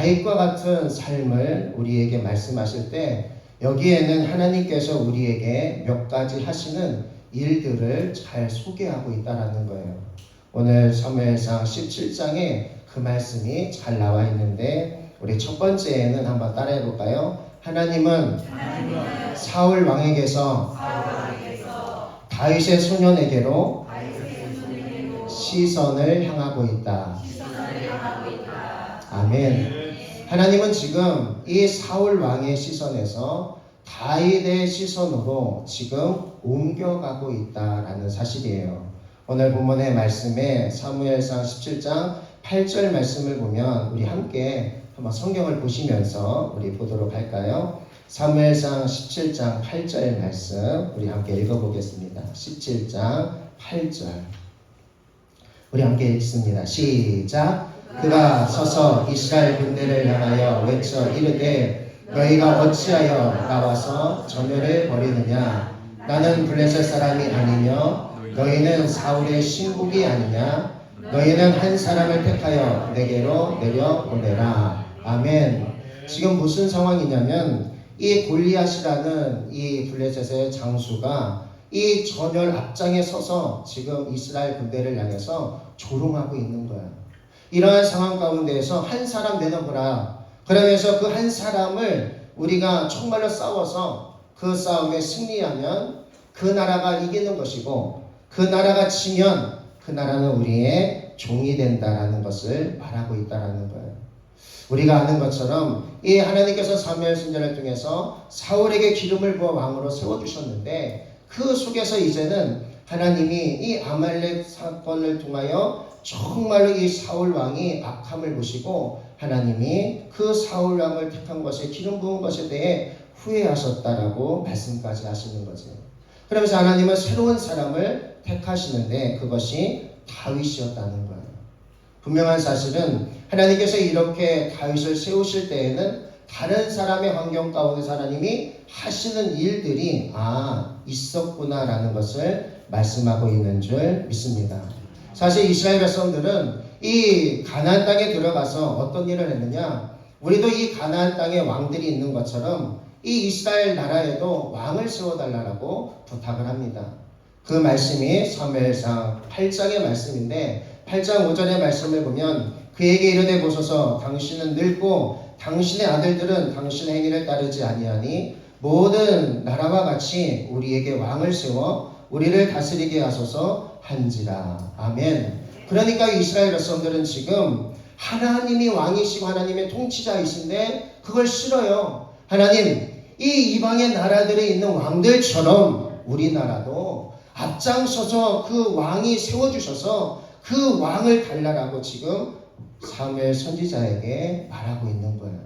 다윗과 같은 삶을 우리에게 말씀하실 때 여기에는 하나님께서 우리에게 몇 가지 하시는 일들을 잘 소개하고 있다는 거예요. 오늘 사무엘상 17장에 그 말씀이 잘 나와 있는데 우리 첫 번째에는 한번 따라해 볼까요? 하나님은 사울 왕에게서 다윗의 소년에게로 시선을 향하고 있다. 아멘. 하나님은 지금 이 사울 왕의 시선에서 다윗의 시선으로 지금 옮겨가고 있다라는 사실이에요. 오늘 본문의 말씀에 사무엘상 17장 8절 말씀을 보면 우리 함께 한번 성경을 보시면서 우리 보도록 할까요? 사무엘상 17장 8절 말씀 우리 함께 읽어보겠습니다. 17장 8절 우리 함께 읽습니다. 시작. 그가 서서 이스라엘 군대를 향하여 외쳐 이르되 너희가 어찌하여 나와서 전열을 벌이느냐? 나는 블레셋 사람이 아니며 너희는 사울의 신복이 아니냐? 너희는 한 사람을 택하여 내게로 내려보내라. 아멘. 지금 무슨 상황이냐면 이 골리앗이라는 이 블레셋의 장수가 이 전열 앞장에 서서 지금 이스라엘 군대를 향해서 조롱하고 있는 거야. 이러한 상황 가운데에서 한 사람 내놓으라. 그러면서 그 한 사람을 우리가 정말로 싸워서 그 싸움에 승리하면 그 나라가 이기는 것이고 그 나라가 지면 그 나라는 우리의 종이 된다라는 것을 말하고 있다라는 거예요. 우리가 아는 것처럼 이 하나님께서 사무엘 선지자를 통해서 사울에게 기름을 부어 왕으로 세워주셨는데 그 속에서 이제는 하나님이 이 아말렉 사건을 통하여 정말로 이 사울 왕이 악함을 보시고 하나님이 그 사울 왕을 택한 것에 기름 부은 것에 대해 후회하셨다라고 말씀까지 하시는 거죠. 그러면서 하나님은 새로운 사람을 택하시는데 그것이 다윗이었다는 거예요. 분명한 사실은 하나님께서 이렇게 다윗을 세우실 때에는 다른 사람의 환경 가운데서 하나님이 하시는 일들이 있었구나라는 것을 말씀하고 있는 줄 믿습니다. 사실 이스라엘 백성들은 이 가나안 땅에 들어가서 어떤 일을 했느냐? 우리도 이 가나안 땅에 왕들이 있는 것처럼 이 이스라엘 나라에도 왕을 세워달라고 부탁을 합니다. 그 말씀이 사무엘상 8장의 말씀인데 8장 5절의 말씀을 보면 그에게 이르되 보소서 당신은 늙고 당신의 아들들은 당신의 행위를 따르지 아니하니 모든 나라와 같이 우리에게 왕을 세워 우리를 다스리게 하소서 한지라. 아멘. 그러니까 이스라엘 백성들은 지금 하나님이 왕이시고 하나님의 통치자이신데 그걸 싫어요. 하나님, 이 이방의 나라들에 있는 왕들처럼 우리나라도 앞장서서 그 왕이 세워주셔서 그 왕을 달라라고 지금 사무엘 선지자에게 말하고 있는 거예요.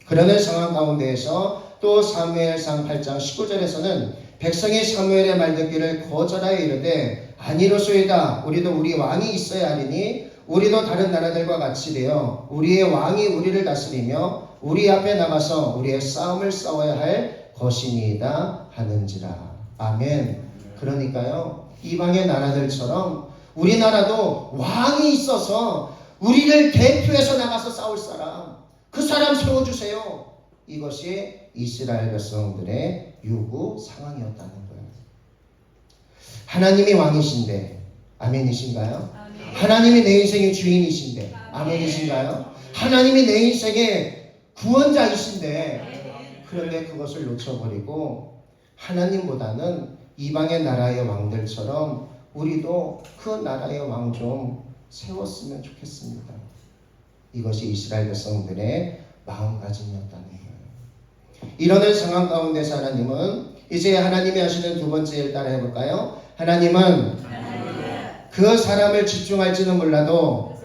그러는 상황 가운데에서 또 사무엘상 8장 19절에서는 백성이 사무엘의 말 듣기를 거절하여 이르되 아니로소이다. 우리도 우리 왕이 있어야 하리니 우리도 다른 나라들과 같이 되어 우리의 왕이 우리를 다스리며 우리 앞에 나가서 우리의 싸움을 싸워야 할 것이니이다 하는지라. 아멘. 그러니까요, 이방의 나라들처럼 우리나라도 왕이 있어서 우리를 대표해서 나가서 싸울 사람, 그 사람 세워주세요. 이것이 이스라엘 백성들의 요구 상황이었다는 거예요. 하나님이 왕이신데 아멘이신가요? 하나님이 내 인생의 주인이신데 아멘이신가요? 하나님이 내 인생의 구원자이신데 그런데 그것을 놓쳐버리고 하나님보다는 이방의 나라의 왕들처럼 우리도 그 나라의 왕 좀 세웠으면 좋겠습니다. 이것이 이스라엘 백성들의 마음가짐이었다는 거예요. 이러는 상황 가운데서 하나님은 이제 하나님이 하시는 두 번째 일 따라 해볼까요? 하나님은 그 사람을 집중할지는 몰라도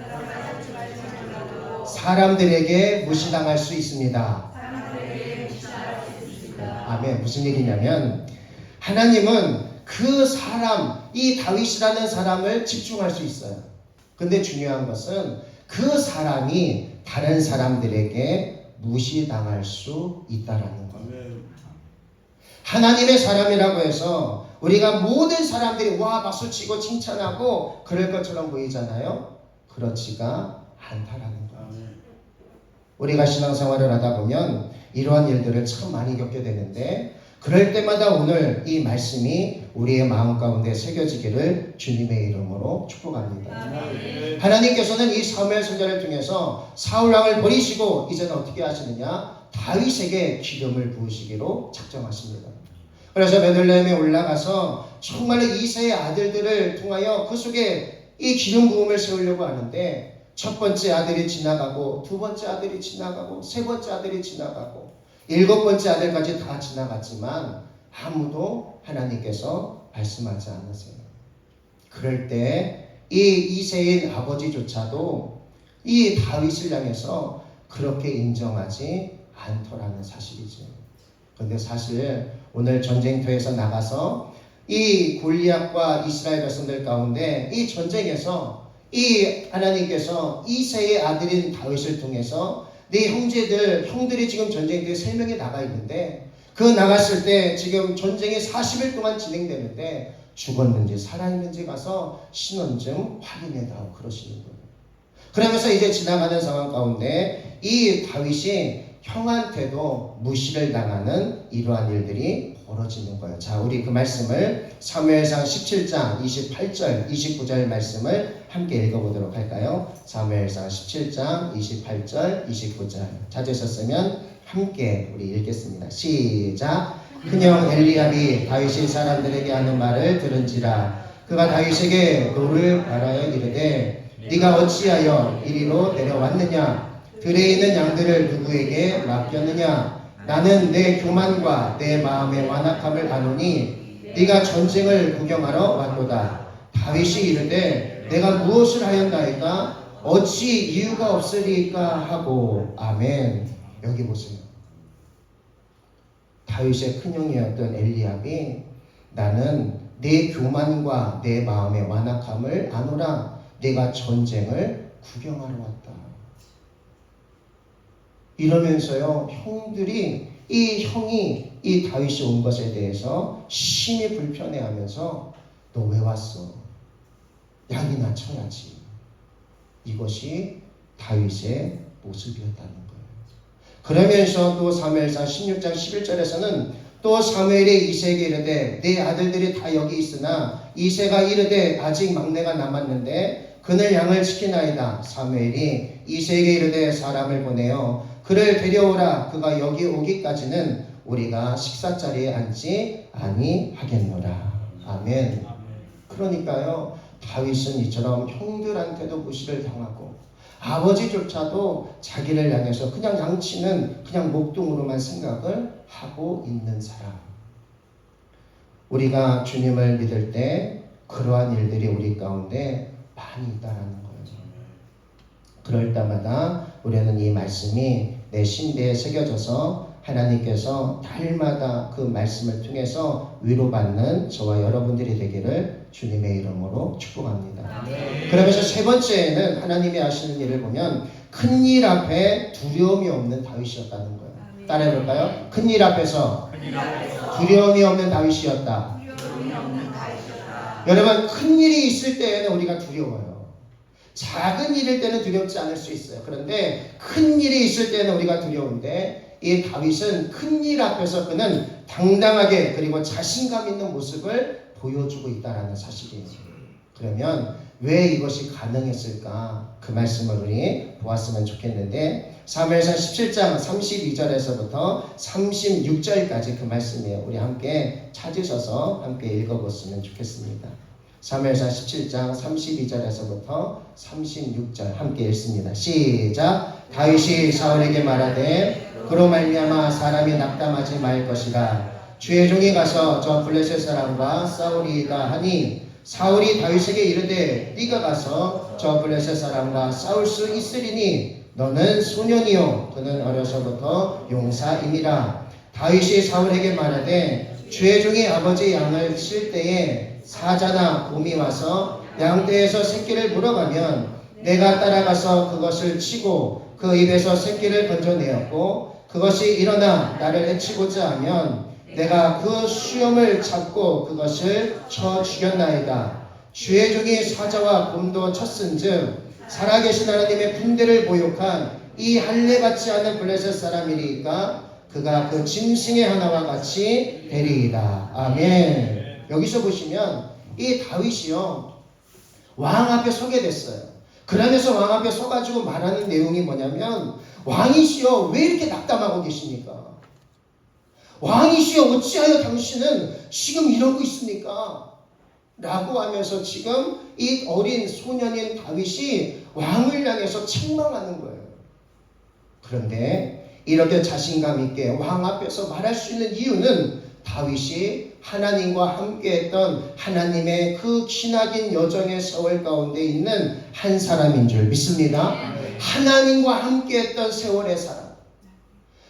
사람들에게 무시당할 수 있습니다. 아멘. 무슨 얘기냐면 하나님은 그 사람, 이 다윗이라는 사람을 집중할 수 있어요. 근데 중요한 것은 그 사람이 다른 사람들에게 무시당할 수 있다라는 거예요. 하나님의 사람이라고 해서 우리가 모든 사람들이 와 박수치고 칭찬하고 그럴 것처럼 보이잖아요. 그렇지가 않다라는 거예요. 우리가 신앙생활을 하다 보면 이러한 일들을 참 많이 겪게 되는데 그럴 때마다 오늘 이 말씀이 우리의 마음 가운데 새겨지기를 주님의 이름으로 축복합니다. 하나님께서는 이 사무엘 선지자를 통해서 사울 왕을 버리시고 이제는 어떻게 하시느냐? 다윗에게 기름을 부으시기로 작정하십니다. 그래서 베들레헴에 올라가서 정말로 이새의 아들들을 통하여 그 속에 이 기름 부음을 세우려고 하는데 첫 번째 아들이 지나가고 두 번째 아들이 지나가고 세 번째 아들이 지나가고 일곱 번째 아들까지 다 지나갔지만 아무도 하나님께서 말씀하지 않으세요. 그럴 때 이 이새인 아버지조차도 이 다윗을 향해서 그렇게 인정하지 않더라는 사실이죠. 그런데 사실 오늘 전쟁터에서 나가서 이 골리앗과 이스라엘 백성들 가운데 이 전쟁에서 이 하나님께서 이새의 아들인 다윗을 통해서 네 형들이 지금 전쟁터에 3명이 나가 있는데 그 나갔을 때 지금 전쟁이 40일 동안 진행되는데 죽었는지 살아있는지 가서 신원 좀 확인해다오 그러시는 거예요. 그러면서 이제 지나가는 상황 가운데 이 다윗이 형한테도 무시를 당하는 이러한 일들이 벌어지는 거예요. 자, 우리 그 말씀을 사무엘상 17장 28절 29절 말씀을 함께 읽어보도록 할까요? 사무엘상 17장 28절 29절 찾으셨으면 함께 우리 읽겠습니다. 시작. 큰형 엘리압이 다윗이 사람들에게 하는 말을 들은지라 그가 다윗에게 노를 바라여 이르되 네가 어찌하여 이리로 내려왔느냐 들에 있는 양들을 누구에게 맡겼느냐 나는 내 교만과 내 마음의 완악함을 아노니 네가 전쟁을 구경하러 왔도다. 다윗이 이르되 내가 무엇을 하였나이까 어찌 이유가 없으리까 하고 아멘. 여기 보세요. 다윗의 큰형이었던 엘리압이 나는 내 교만과 내 마음의 완악함을 아노라. 내가 전쟁을 구경하러 왔다. 이러면서요, 이 형이 이 다윗이 온 것에 대해서 심히 불편해하면서 너 왜 왔어? 약이나 쳐야지. 이것이 다윗의 모습이었다는 거예요. 그러면서 또 사무엘상 16장 11절에서는 또 사무엘이 이새에게 이르되 내 아들들이 다 여기 있으나 이새가 이르되 아직 막내가 남았는데 그늘 양을 지키나이다. 사무엘이 이새에게 이르되 사람을 보내어 그를 데려오라. 그가 여기 오기까지는 우리가 식사자리에 앉지 아니하겠노라. 아멘. 그러니까요, 다윗은 이처럼 형들한테도 무시를 당하고 아버지조차도 자기를 향해서 그냥 양치는 그냥 목동으로만 생각을 하고 있는 사람. 우리가 주님을 믿을 때 그러한 일들이 우리 가운데 많이 있다라는 거예요. 그럴 때마다 우리는 이 말씀이 내 신대에 새겨져서 하나님께서 달마다 그 말씀을 통해서 위로받는 저와 여러분들이 되기를 주님의 이름으로 축복합니다. 그러면서 세 번째는 하나님이 하시는 일을 보면 큰일 앞에 두려움이 없는 다윗이었다는 거예요. 따라해볼까요? 큰일 앞에서 두려움이 없는 다윗이었다. 여러분, 큰일이 있을 때에는 우리가 두려워요. 작은 일일 때는 두렵지 않을 수 있어요. 그런데 큰 일이 있을 때는 우리가 두려운데 이 다윗은 큰 일 앞에서 그는 당당하게 그리고 자신감 있는 모습을 보여주고 있다는 사실이에요. 그러면 왜 이것이 가능했을까? 그 말씀을 우리 보았으면 좋겠는데 사무엘상 17장 32절에서부터 36절까지 그 말씀이에요. 우리 함께 찾으셔서 함께 읽어보시면 좋겠습니다. 사무엘상 17장 32절에서부터 36절 함께 읽습니다. 시작. 다윗이 사울에게 말하되 그로 말미암아 사람이 낙담하지 말 것이라. 주의 종이 가서 저 블레셋 사람과 싸우리이다 하니 사울이 다윗에게 이르되 네가 가서 저 블레셋 사람과 싸울 수 있으리니 너는 소년이요 그는 어려서부터 용사임이라. 다윗이 사울에게 말하되 주의 종이 아버지 양을 칠 때에 사자나 곰이 와서 양떼에서 새끼를 물어가면 내가 따라가서 그것을 치고 그 입에서 새끼를 건져내었고 그것이 일어나 나를 해치고자 하면 내가 그 수염을 잡고 그것을 쳐 죽였나이다. 주의 종이 사자와 곰도 쳤은즉 살아계신 하나님의 군대를 모욕한 이 할례 받지 않은 블레셋 사람이니까 그가 그 짐승의 하나와 같이 되리이다. 아멘. 여기서 보시면 이 다윗이요 왕 앞에 서게 됐어요. 그러면서 왕 앞에 서가지고 말하는 내용이 뭐냐면 왕이시여 왜 이렇게 낙담하고 계십니까? 왕이시여 어찌하여 당신은 지금 이러고 있습니까? 라고 하면서 지금 이 어린 소년인 다윗이 왕을 향해서 책망하는 거예요. 그런데 이렇게 자신감 있게 왕 앞에서 말할 수 있는 이유는 다윗이 하나님과 함께했던 하나님의 그 기나긴 여정의 세월 가운데 있는 한 사람인 줄 믿습니다. 하나님과 함께했던 세월의 사람.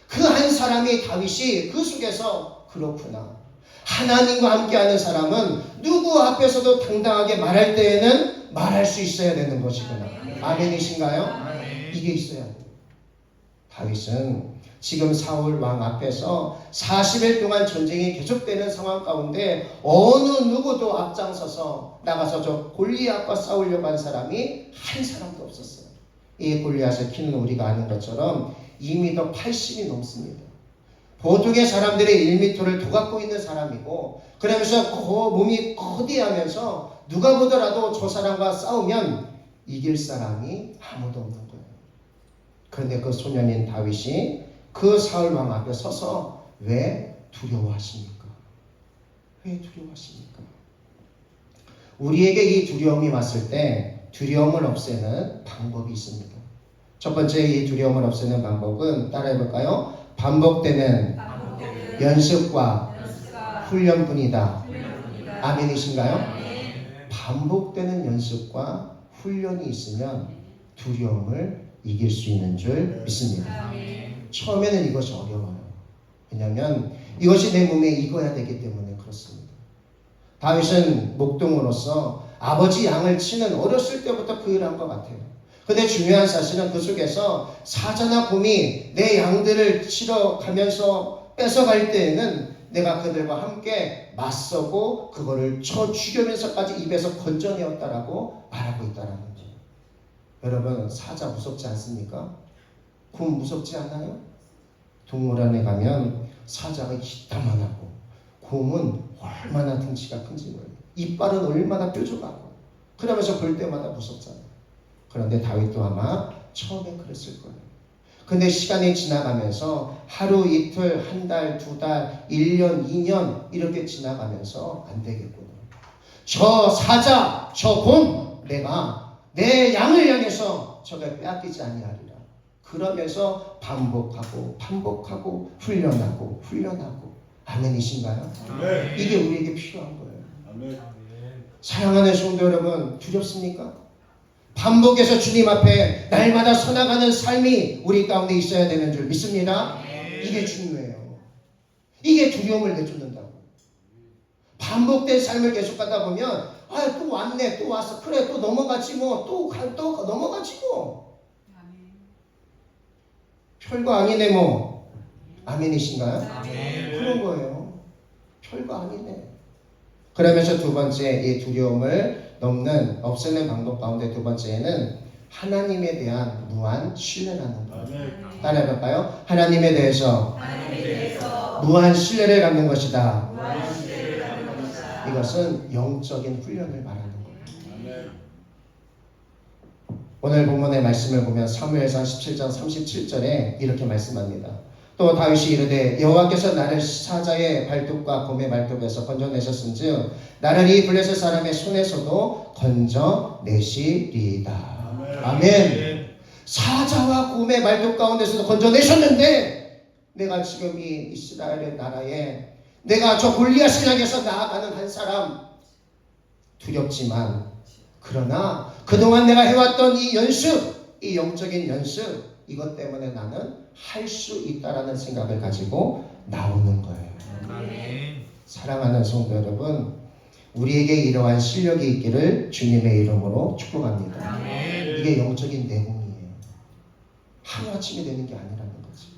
그 한 사람이 다윗이 그 속에서 그렇구나. 하나님과 함께하는 사람은 누구 앞에서도 당당하게 말할 때에는 말할 수 있어야 되는 것이구나. 아멘이신가요? 이게 있어야 돼요. 다윗은 지금 사울 왕 앞에서 40일 동안 전쟁이 계속되는 상황 가운데 어느 누구도 앞장서서 나가서 저 골리앗과 싸우려고 한 사람이 한 사람도 없었어요. 이 골리앗의 키는 우리가 아는 것처럼 2m 80이 넘습니다. 보통의 사람들이 1m를 도갖고 있는 사람이고 그러면서 몸이 거대하면서 누가 보더라도 저 사람과 싸우면 이길 사람이 아무도 없는 거예요. 그런데 그 소년인 다윗이 그 사울 왕 앞에 서서 왜 두려워하십니까? 왜 두려워하십니까? 우리에게 이 두려움이 왔을 때 두려움을 없애는 방법이 있습니다. 첫 번째 이 두려움을 없애는 방법은 따라해볼까요? 반복되는 연습과 훈련뿐이다. 아멘이신가요? 반복되는 연습과 훈련이 있으면 두려움을 이길 수 있는 줄 믿습니다. 처음에는 이것이 어려워요. 왜냐하면 이것이 내 몸에 익어야 되기 때문에 그렇습니다. 다윗은 목동으로서 아버지 양을 치는 어렸을 때부터 그 일을 한 것 같아요. 근데 중요한 사실은 그 속에서 사자나 곰이 내 양들을 치러 가면서 뺏어갈 때에는 내가 그들과 함께 맞서고 그거를 쳐 죽이면서까지 입에서 건져내었다라고 말하고 있다라는 거예요. 여러분 사자 무섭지 않습니까? 곰 무섭지 않나요? 동물원에 가면 사자가 이따만하고 곰은 얼마나 등치가 큰지 몰라요. 이빨은 얼마나 뾰족하고 그러면서 볼 때마다 무섭잖아요. 그런데 다윗도 아마 처음에 그랬을 거예요. 근데 시간이 지나가면서 하루 이틀 한 달 두 달 1년 2년 이렇게 지나가면서 안 되겠구나. 저 사자 저 곰 내가 내 양을 향해서 저걸 빼앗기지 아니하리라. 그러면서 반복하고 훈련하고 아멘이신가요? 아멘. 이게 우리에게 필요한 거예요. 아멘. 사랑하는 성도 여러분 두렵습니까? 반복해서 주님 앞에 날마다 서나가는 삶이 우리 가운데 있어야 되는 줄 믿습니다. 이게 중요해요. 이게 두려움을 내쫓는다고. 반복된 삶을 계속 가다 보면 또 왔네 또 왔어 그래 또 넘어가지 뭐 또 넘어가지 뭐 별거 아니네 뭐 아멘이신가요? 아멘. 그런 거예요. 별거 아니네. 그러면서 두 번째 이 두려움을 없애는 방법 가운데 두 번째는 하나님에 대한 무한 신뢰라는 거예요. 따라해볼까요? 하나님에 대해서 무한 신뢰를 갖는 것이다. 이것은 영적인 훈련을 말하는 거예요. 오늘 본문의 말씀을 보면 사무엘상 17장 37절에 이렇게 말씀합니다. 또 다윗이 이르되 여호와께서 나를 사자의 발톱과 곰의 발톱에서 건져내셨은즉 나를 이 블레셋 사람의 손에서도 건져내시리이다. 아멘. 사자와 곰의 발톱 가운데서도 건져내셨는데 내가 지금 이 이스라엘의 나라에 내가 저 골리앗을 향해서 나아가는 한 사람, 두렵지만 그러나 그동안 내가 해왔던 이 연습, 이 영적인 연습, 이것 때문에 나는 할 수 있다라는 생각을 가지고 나오는 거예요. 아멘. 사랑하는 성도 여러분, 우리에게 이러한 실력이 있기를 주님의 이름으로 축복합니다. 아멘. 이게 영적인 내공이에요. 하루아침에 되는 게 아니라는 거지.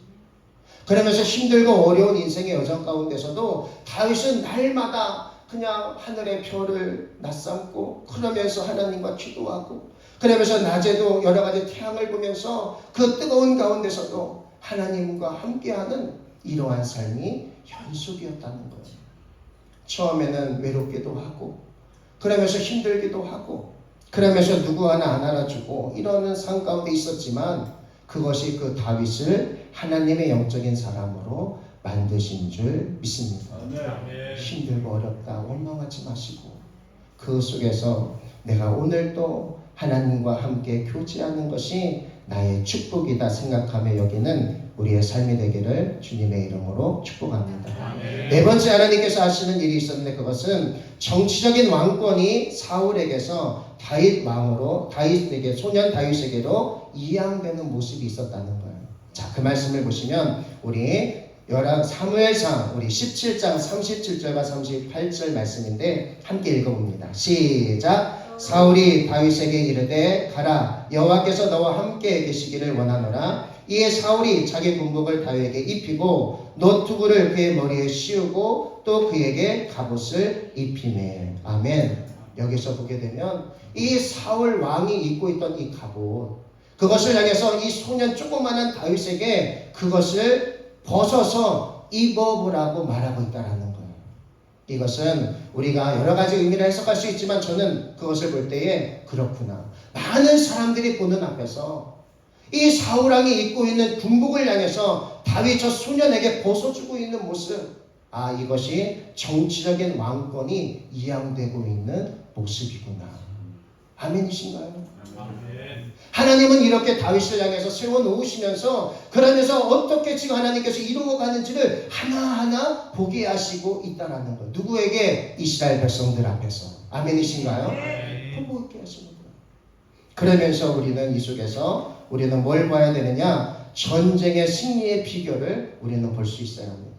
그러면서 힘들고 어려운 인생의 여정 가운데서도 다윗은 날마다 그냥 하늘의 별을 낯삼고 그러면서 하나님과 기도하고 그러면서 낮에도 여러 가지 태양을 보면서 그 뜨거운 가운데서도 하나님과 함께하는 이러한 삶이 연속이었다는 거예요. 처음에는 외롭기도 하고 그러면서 힘들기도 하고 그러면서 누구 하나 안 알아주고 이러는 삶 가운데 있었지만 그것이 그 다윗을 하나님의 영적인 사람으로 만드신 줄 믿습니다. 아멘. 힘들고 어렵다 원망하지 마시고 그 속에서 내가 오늘도 하나님과 함께 교제하는 것이 나의 축복이다 생각하며 여기는 우리의 삶이 되기를 주님의 이름으로 축복합니다. 아멘. 네 번째 하나님께서 하시는 일이 있었는데 그것은 정치적인 왕권이 사울에게서 다윗 왕으로 다윗에게 소년 다윗에게로 이양되는 모습이 있었다는 거예요. 자, 그 말씀을 보시면 우리 사무엘상 우리 17장 37절과 38절 말씀인데 함께 읽어봅니다. 시작. 사울이 다윗에게 이르되 가라 여호와께서 너와 함께 계시기를 원하노라. 이에 사울이 자기 군복을 다윗에게 입히고 노투구를 그의 머리에 씌우고 또 그에게 갑옷을 입히매. 아멘. 여기서 보게 되면 이 사울 왕이 입고 있던 이 갑옷 그것을 향해서 이 소년 조그마한 다윗에게 그것을 벗어서 입어보라고 말하고 있다라는 거예요. 이것은 우리가 여러 가지 의미를 해석할 수 있지만 저는 그것을 볼 때에 그렇구나. 많은 사람들이 보는 앞에서 이 사울왕이 입고 있는 군복을 향해서 다윗 저 소년에게 벗어주고 있는 모습, 아 이것이 정치적인 왕권이 이양되고 있는 모습이구나. 아멘이신가요? 아멘. 하나님은 이렇게 다윗을 향해서 세워놓으시면서 그러면서 어떻게 지금 하나님께서 이루어가는지를 하나하나 보게 하시고 있다는 거예요. 누구에게? 이스라엘 백성들 앞에서. 아멘이신가요? 보고 있게 하시는 거예요. 그러면서 우리는 이 속에서 우리는 뭘 봐야 되느냐? 전쟁의 승리의 비결을 우리는 볼 수 있어야 합니다.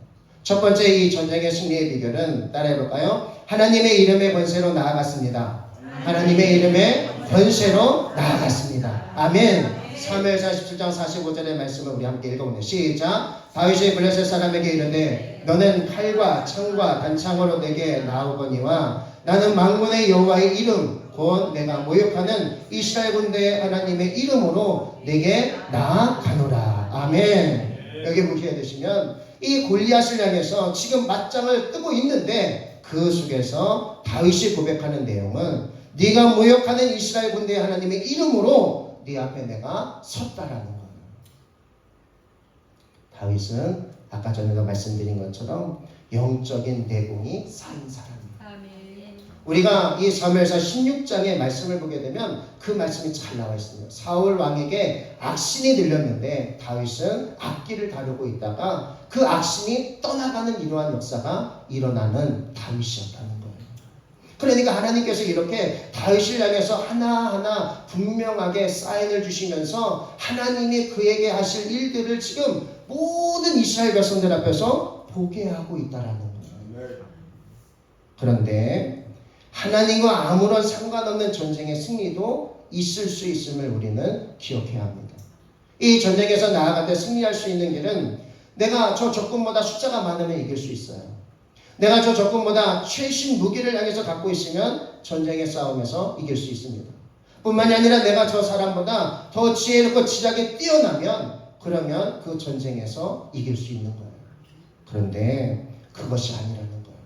첫 번째 이 전쟁의 승리의 비결은 따라해볼까요? 하나님의 이름의 권세로 나아갔습니다. 하나님의 이름의 권세로 나아갔습니다. 아멘. 사무엘상 17장 45절의 말씀을 우리 함께 읽어보네요. 시작. 다윗이 블레셋 사람에게 이르되 너는 칼과 창과 단창으로 내게 나오거니와 나는 만군의 여호와의 이름 곧 내가 모욕하는 이스라엘 군대의 하나님의 이름으로 내게 나아가노라. 아멘. 여기 보시게 되시면 이 골리앗을 향해서 지금 맞짱을 뜨고 있는데 그 속에서 다윗이 고백하는 내용은 네가 모욕하는 이스라엘 군대의 하나님의 이름으로 네 앞에 내가 섰다라는 거예요. 다윗은 아까 전에도 말씀드린 것처럼 영적인 내공이 쌓인 사람이에요. 우리가 이 사무엘상 16장의 말씀을 보게 되면 그 말씀이 잘 나와 있습니다. 사울 왕에게 악신이 들렸는데 다윗은 악기를 다루고 있다가 그 악신이 떠나가는 이러한 역사가 일어나는 다윗이었다는 거예요. 그러니까 하나님께서 이렇게 다윗을 향해서 하나하나 분명하게 사인을 주시면서 하나님이 그에게 하실 일들을 지금 모든 이스라엘 백성들 앞에서 보게 하고 있다라는 거예요. 그런데 하나님과 아무런 상관없는 전쟁의 승리도 있을 수 있음을 우리는 기억해야 합니다. 이 전쟁에서 나아갈 때 승리할 수 있는 길은 내가 저 적군보다 숫자가 많으면 이길 수 있어요. 내가 저 적군보다 최신 무기를 향해서 갖고 있으면 전쟁의 싸움에서 이길 수 있습니다. 뿐만이 아니라 내가 저 사람보다 더 지혜롭고 지략이 뛰어나면 그러면 그 전쟁에서 이길 수 있는 거예요. 그런데 그것이 아니라는 거예요.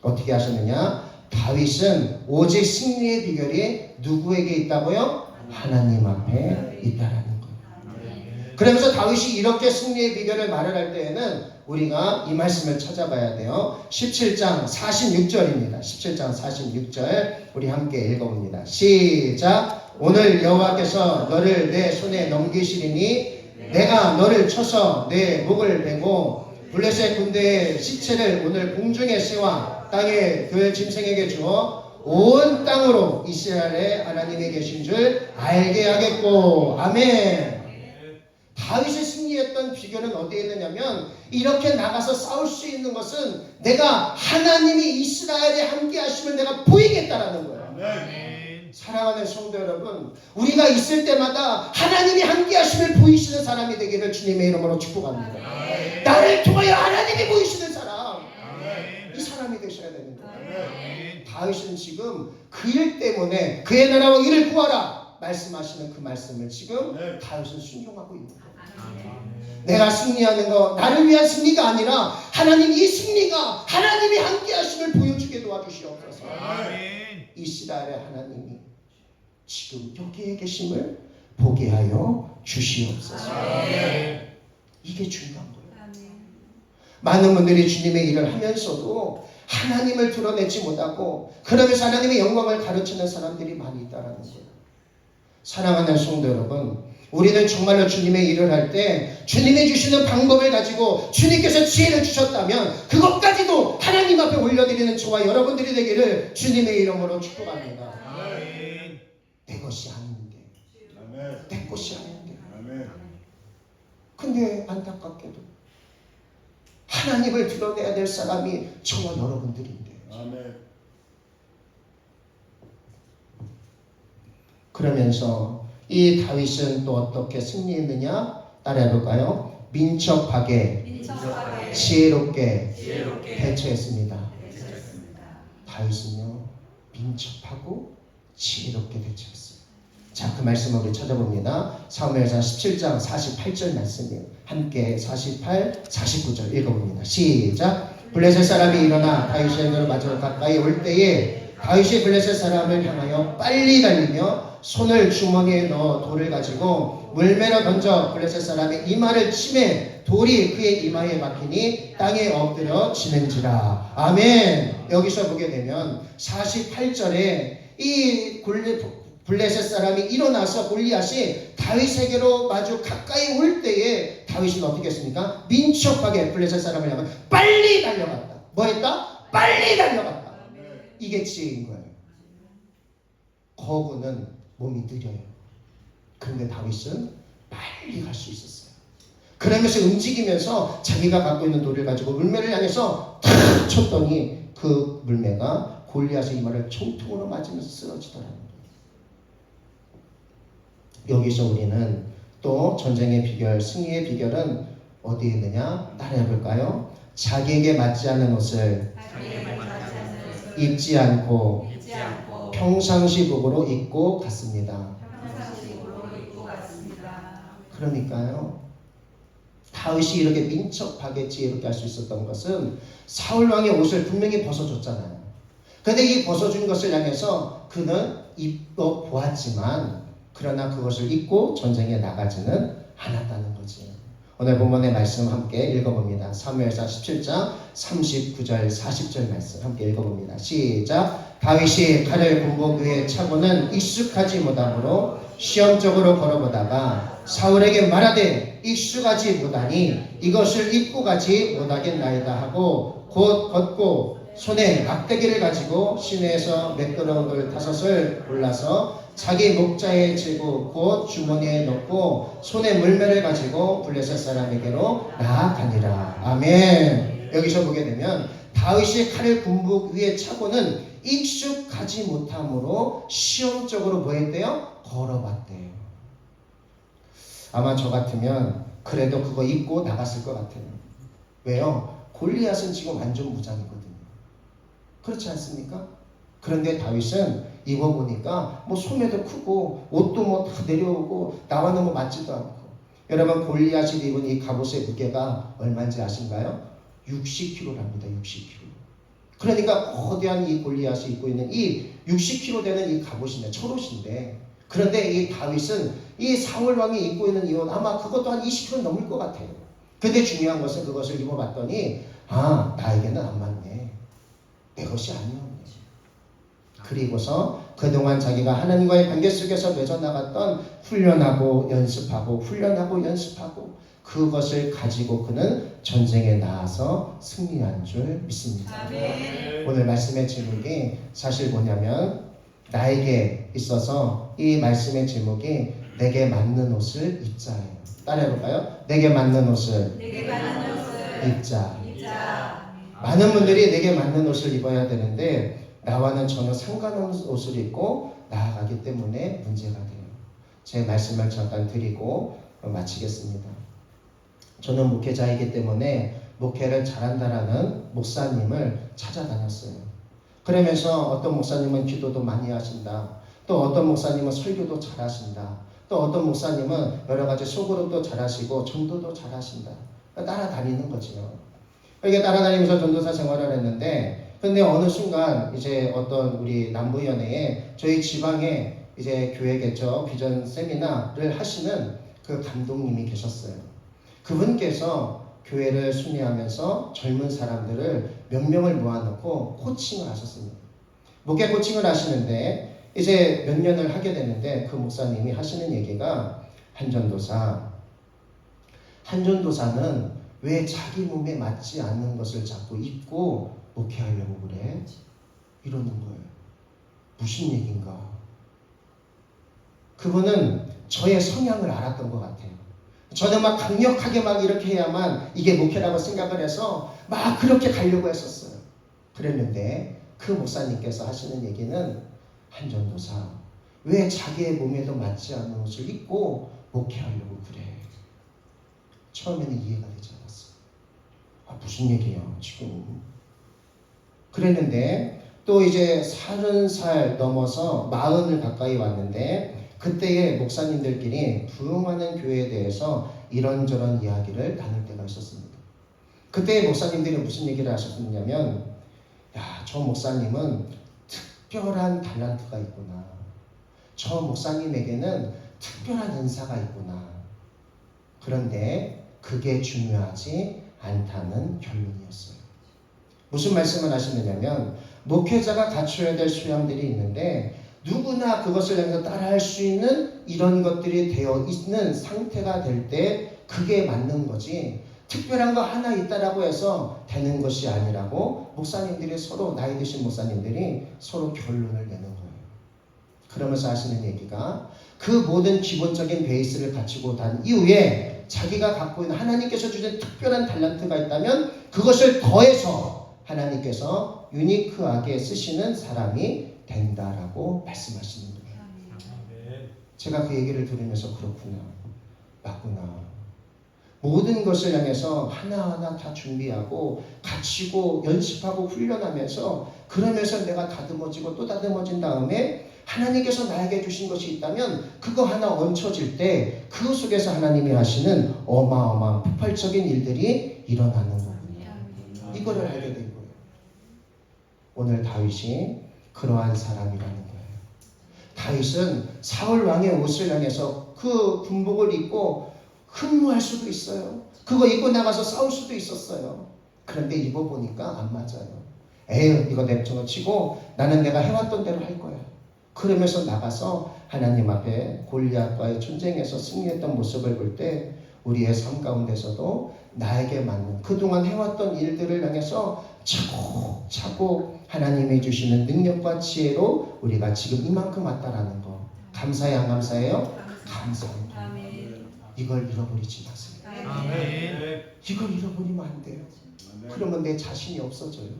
어떻게 하셨느냐? 다윗은 오직 승리의 비결이 누구에게 있다고요? 하나님 앞에 있다라는 거예요. 그러면서 다윗이 이렇게 승리의 비결을 말을 할 때에는 우리가 이 말씀을 찾아봐야 돼요. 17장 46절입니다. 17장 46절 우리 함께 읽어봅니다. 시작. 오늘 여호와께서 너를 내 손에 넘기시리니 내가 너를 쳐서 내 목을 베고 블레셋 군대의 시체를 오늘 공중에 씌워 땅에 그 짐승에게 주어 온 땅으로 이스라엘의 하나님이 계신 줄 알게 하겠고. 아멘. 다윗이 승리했던 비결은 어디에 있느냐면 이렇게 나가서 싸울 수 있는 것은 내가 하나님이 이스라엘에 함께 하심을 내가 보이겠다라는 거예요. 사랑하는 성도 여러분, 우리가 있을 때마다 하나님이 함께 하심을 보이시는 사람이 되기를 주님의 이름으로 축복합니다. 나를 통하여 하나님이 보이시는 사람, 이 사람이 되셔야 되는 거예요. 다윗은 지금 그 일 때문에 그의 나라와 이를 구하라 말씀하시는 그 말씀을 지금 다윗은 순종하고 있는 거예요. 내가 승리하는 거 나를 위한 승리가 아니라 하나님 이 승리가 하나님이 함께 하심을 보여주게 도와주시옵소서. 이스라엘의 하나님이 지금 여기에 계심을 보게 하여 주시옵소서. 이게 중요한 거예요. 많은 분들이 주님의 일을 하면서도 하나님을 드러내지 못하고 그러면서 하나님의 영광을 가르치는 사람들이 많이 있다는 거예요. 사랑하는 성도 여러분, 우리는 정말로 주님의 일을 할 때 주님이 주시는 방법을 가지고 주님께서 지혜를 주셨다면 그것까지도 하나님 앞에 올려드리는 저와 여러분들이 되기를 주님의 이름으로 축복합니다. 내 것이 아닌데, 내 것이 아닌데. 근데 안타깝게도 하나님을 드러내야 될 사람이 저와 여러분들인데. 그러면서 이 다윗은 또 어떻게 승리했느냐? 따라해볼까요? 민첩하게 지혜롭게 대처했습니다. 다윗은요 민첩하고 지혜롭게 대처했어요. 자, 그 말씀을 우리 찾아봅니다. 사무엘상 17장 48절 말씀이에요. 함께 48, 49절 읽어봅니다. 시작. 블레셋 사람이 일어나 다윗의 눈을 맞으러 가까이 올 때에 다윗이 블레셋 사람을 향하여 빨리 달리며 손을 주머니에 넣어 돌을 가지고 물매로 던져 블레셋 사람의 이마를 치매 돌이 그의 이마에 박히니 땅에 엎드려 지는지라. 아멘. 여기서 보게 되면 48절에 이 블레셋 사람이 일어나서 골리앗이 다윗에게로 마주 가까이 올 때에 다윗은 어떻게 했습니까? 민첩하게 블레셋 사람을 향해 빨리 달려갔다. 뭐 했다? 빨리 달려갔다. 이게 지혜인 거예요. 거구는 몸이 느려요. 그런데 다윗은 빨리 갈 수 있었어요. 그러면서 움직이면서 자기가 갖고 있는 돌을 가지고 물매를 향해서 탁 쳤더니 그 물매가 골리앗의 이마를 총통으로 맞으면서 쓰러지더라는 거예요. 여기서 우리는 또 전쟁의 비결, 승리의 비결은 어디에 있느냐? 따라해볼까요? 자기에게 맞지 않는 옷을 입지 않고 평상시복으로 입고 갔습니다. 그러니까요, 다윗이 이렇게 민첩하게 지혜롭게 할 수 있었던 것은 사울 왕의 옷을 분명히 벗어줬잖아요. 그런데 이 벗어준 것을 향해서 그는 입어 보았지만 그러나 그것을 입고 전쟁에 나가지는 않았다는 거지. 오늘 본문의 말씀 함께 읽어봅니다. 사무엘상 17장 39절 40절 말씀 함께 읽어봅니다. 시작. 다윗이 칼을 군복 위에 차고는 익숙하지 못하므로 시험적으로 걸어보다가 사울에게 말하되 익숙하지 못하니 이것을 입고 가지 못하겠나이다 하고 곧 걷고 손에 막대기를 가지고 시내에서 매끄러운 돌 5을 골라서 자기 목자에 쥐고 곧 주머니에 넣고 손에 물매를 가지고 블레셋 사람에게로 나아가니라. 아멘. 여기서 보게 되면 다윗이 칼을 군복 위에 차고는 익숙하지 못함으로 시험적으로 뭐 했대요? 걸어봤대요. 아마 저 같으면 그래도 그거 입고 나갔을 것 같아요. 왜요? 골리앗은 지금 완전 무장이거든요. 그렇지 않습니까? 그런데 다윗은 입어보니까 뭐 소매도 크고 옷도 뭐 다 내려오고 나와는 뭐 맞지도 않고. 여러분, 골리앗이 입은 이 갑옷의 무게가 얼마인지 아신가요? 60kg랍니다. 60kg. 그러니까 거대한 이 골리앗이 입고 있는 이 60kg 되는 이 갑옷인데, 철옷인데, 그런데 이 다윗은 이 사울 왕이 입고 있는 이 옷 아마 그것도 한 20kg 넘을 것 같아요. 근데 중요한 것은 그것을 입어봤더니 나에게는 안 맞네. 내 것이 아니었네. 그리고서 그동안 자기가 하나님과의 관계 속에서 맺어나갔던 훈련하고 연습하고 그것을 가지고 그는 전쟁에 나아서 승리한 줄 믿습니다. 아멘. 오늘 말씀의 제목이 사실 뭐냐면 나에게 있어서 이 말씀의 제목이 내게 맞는 옷을 입자예요. 따라해볼까요? 내게 맞는 옷을 입자. 많은 분들이 내게 맞는 옷을 입어야 되는데 나와는 전혀 상관없는 옷을 입고 나아가기 때문에 문제가 돼요. 제 말씀을 잠깐 드리고 마치겠습니다. 저는 목회자이기 때문에 목회를 잘한다라는 목사님을 찾아다녔어요. 그러면서 어떤 목사님은 기도도 많이 하신다. 또 어떤 목사님은 설교도 잘하신다. 또 어떤 목사님은 여러 가지 소그룹도 잘하시고 전도도 잘하신다. 따라다니는 거죠. 이렇게 따라다니면서 전도사 생활을 했는데, 근데 어느 순간 이제 어떤 우리 남부연회에 저희 지방에 이제 교회겠죠, 비전 세미나를 하시는 그 감독님이 계셨어요. 그분께서 교회를 순회하면서 젊은 사람들을 몇 명을 모아놓고 코칭을 하셨습니다. 목회 코칭을 하시는데 이제 몇 년을 하게 되는데 그 목사님이 하시는 얘기가 한전도사는 왜 자기 몸에 맞지 않는 것을 자꾸 입고 목회하려고 그래? 이러는 거예요. 무슨 얘기인가? 그분은 저의 성향을 알았던 것 같아요. 저는 막 강력하게 막 이렇게 해야만 이게 목회라고 생각을 해서 막 그렇게 가려고 했었어요. 그랬는데 그 목사님께서 하시는 얘기는 한전도사, 왜 자기의 몸에도 맞지 않는 옷을 입고 목회하려고 그래? 처음에는 이해가 되지 않았어요. 무슨 얘기예요 지금? 그랬는데 또 이제 30살 넘어서 40을 가까이 왔는데 그때의 목사님들끼리 부흥하는 교회에 대해서 이런저런 이야기를 나눌 때가 있었습니다. 그때의 목사님들이 무슨 얘기를 하셨냐면, 저 목사님은 특별한 달란트가 있구나. 저 목사님에게는 특별한 은사가 있구나. 그런데 그게 중요하지 않다는 결론이었어요. 무슨 말씀을 하시느냐면, 목회자가 갖춰야 될 소양들이 있는데 누구나 그것을 향해서 따라할 수 있는 이런 것들이 되어 있는 상태가 될 때 그게 맞는 거지, 특별한 거 하나 있다라고 해서 되는 것이 아니라고 목사님들이 서로, 나이 드신 목사님들이 서로 결론을 내는 거예요. 그러면서 하시는 얘기가, 그 모든 기본적인 베이스를 갖추고 난 이후에 자기가 갖고 있는 하나님께서 주신 특별한 달란트가 있다면 그것을 더해서 하나님께서 유니크하게 쓰시는 사람이 된다라고 말씀하시는 거예요. 제가 그 얘기를 들으면서 그렇구나, 맞구나. 모든 것을 향해서 하나하나 다 준비하고 갖추고 연습하고 훈련하면서, 그러면서 내가 다듬어지고 또 다듬어진 다음에 하나님께서 나에게 주신 것이 있다면 그거 하나 얹혀질 때 그 속에서 하나님이 하시는 어마어마한 폭발적인 일들이 일어나는 거군요. 이거를 알게 된 거예요. 오늘 다윗이 그러한 사람이라는 거예요. 다윗은 사울 왕의 옷을 향해서 그 군복을 입고 흠모할 수도 있어요. 그거 입고 나가서 싸울 수도 있었어요. 그런데 입어보니까 안 맞아요. 에휴, 이거 냅쳐 치고 나는 내가 해왔던 대로 할 거야. 그러면서 나가서 하나님 앞에 골리앗과의 전쟁에서 승리했던 모습을 볼 때 우리의 삶 가운데서도 나에게 맞는 그동안 해왔던 일들을 향해서 차곡차곡 하나님이 주시는 능력과 지혜로 우리가 지금 이만큼 왔다라는 거, 감사해요, 안 감사해요? 감사합니다. 아멘. 이걸 잃어버리지 마세요. 아멘. 이걸 잃어버리면 안 돼요. 그러면 내 자신이 없어져요.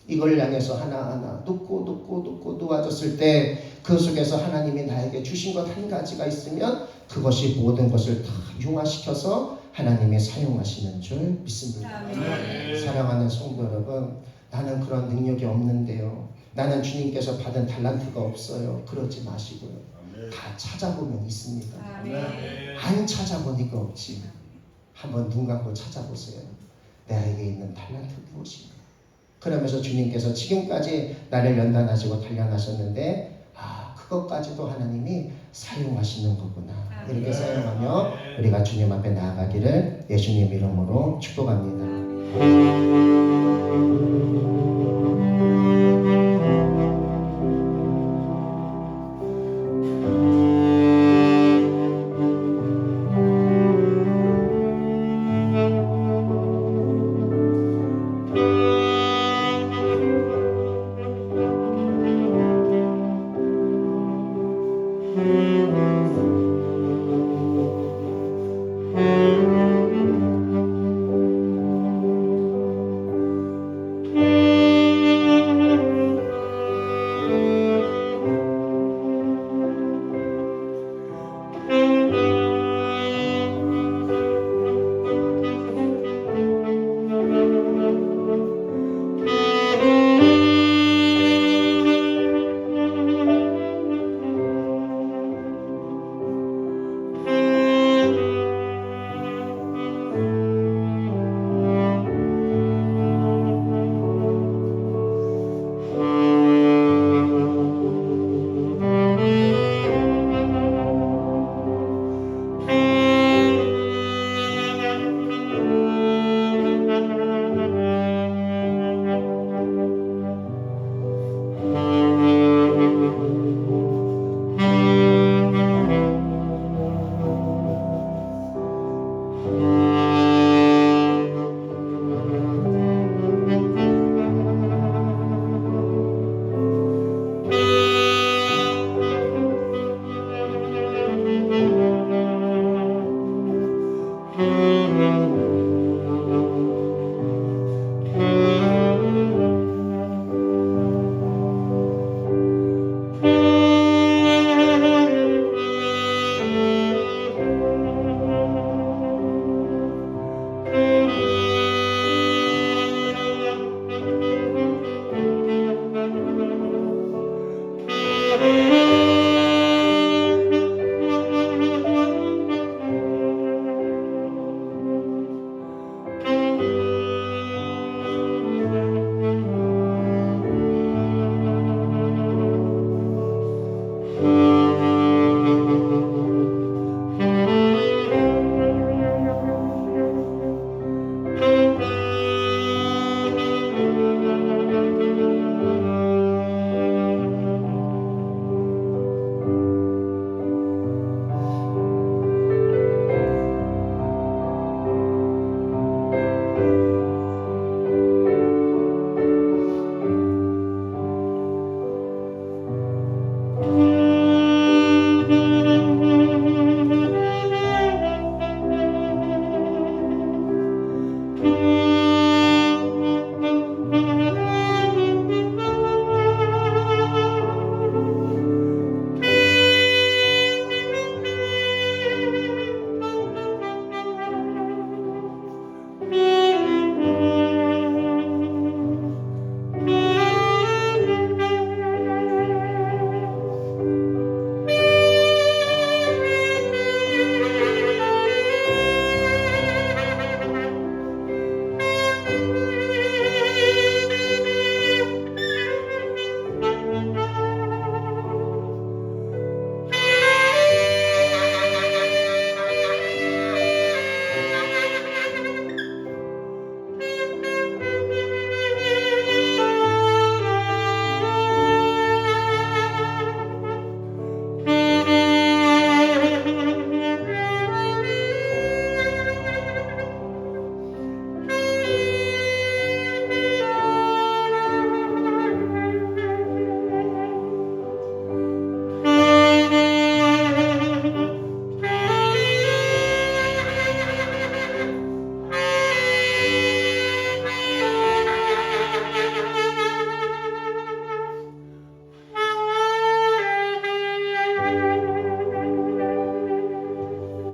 이걸 향해서 하나하나 놓고 놓아졌을 때 그 속에서 하나님이 나에게 주신 것 한 가지가 있으면 그것이 모든 것을 다 융화시켜서 하나님이 사용하시는 줄 믿습니다. 아멘. 사랑하는 성도 여러분, 나는 그런 능력이 없는데요, 나는 주님께서 받은 달란트가 없어요, 그러지 마시고요. 아멘. 다 찾아보면 있습니다. 아멘. 안 찾아보니까 없지. 한번 눈 감고 찾아보세요. 나에게 있는 달란트 무엇인가? 그러면서 주님께서 지금까지 나를 연단하시고 단련하셨는데 그것까지도 하나님이 사용하시는 거구나. 이렇게 사용하며 우리가 주님 앞에 나아가기를 예수님 이름으로 축복합니다.